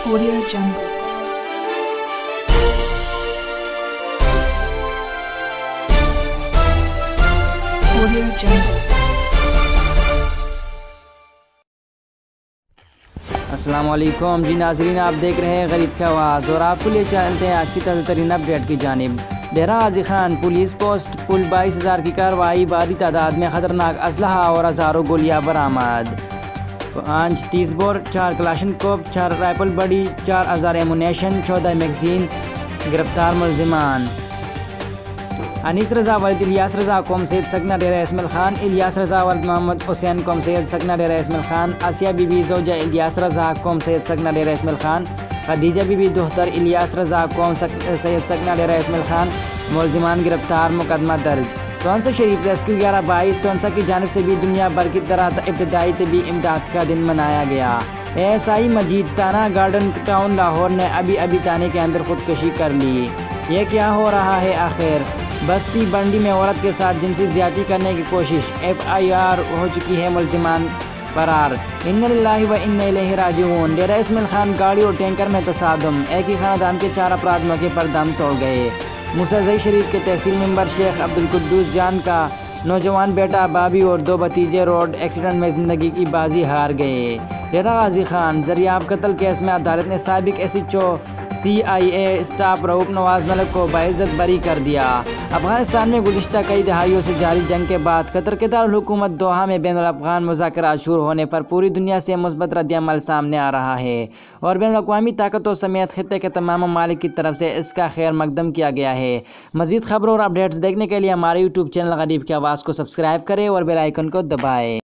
Audio Jungle. Audio Jungle. السلام علیکم جی ناظرین، آپ دیکھ رہے ہیں غریب کی آواز اور آپ کو لے چلتے ہیں آج کی تازہ ترین اپڈیٹ کی جانب۔ ڈیرہ غازی خان پولیس پوسٹ پل 22,000 کی کارروائی، بھاری تعداد میں خطرناک اسلحہ اور ہزاروں گولیاں برآمد۔ 5 30 بور، 4 کلاشنکوف، 4 رائفل بڑی، 4000 ایمونیشن، 14 میگزین۔ گرفتار ملزمان: انیس رضا ولد الیاس رضا قوم سید سکنہ ڈیرہ اسماعیل خان، الیاس رضا ولد محمد حسین قوم سید سکنہ ڈیرہ اسماعیل خان، آسیہ بی بی زوجہ الیاس رضا قوم سید سکنہ ڈیرہ اسماعیل خان، خدیجہ بی بی دختر الیاس رضا قوم سید سکنہ ڈیرہ اسماعیل خان۔ ملزمان گرفتار، مقدمہ درج۔ تونسہ شریف ریسکیو 11/22 تونسہ کی جانب سے بھی دنیا بھر کی طرح ابتدائی طبی امداد کا دن منایا گیا۔ ASI مجید تانا گارڈن ٹاؤن لاہور نے ابھی تانے کے اندر خودکشی کر لی۔ یہ کیا ہو رہا ہے آخر؟ بستی بنڈی میں عورت کے ساتھ جنسی زیادتی کرنے کی کوشش، FIR ہو چکی ہے، ملزمان فرار۔ انا للہ و انا الیہ راجعون۔ ڈیرہ اسماعیل خان گاڑی اور ٹینکر میں تصادم، ایک ہی خاندان کے 4 افراد موقع پر دم توڑ گئے۔ موسیٰ شریف کے تحصیل ممبر شیخ عبدالقدوس جان کا نوجوان بیٹا بابی اور 2 بھتیجے روڈ ایکسیڈنٹ میں زندگی کی بازی ہار گئے۔ ڈیرہ غازی خان زریاب قتل کیس میں عدالت نے سابق SHO CIA اسٹاف رؤوف نواز ملک کو باعزت بری کر دیا۔ افغانستان میں گزشتہ کئی دہائیوں سے جاری جنگ کے بعد قطر کے دارالحکومت دوحہ میں بین الافغان مذاکرات شروع ہونے پر پوری دنیا سے مثبت رد عمل سامنے آ رہا ہے اور بین الاقوامی طاقتوں سمیت خطے کے تمام ممالک کی طرف سے اس کا خیر مقدم کیا گیا ہے۔ مزید خبروں اور اپڈیٹس دیکھنے کے لیے ہمارے YouTube چینل غریب کی آواز کو سبسکرائب کریں اور بیل آئیکن کو دبائیں۔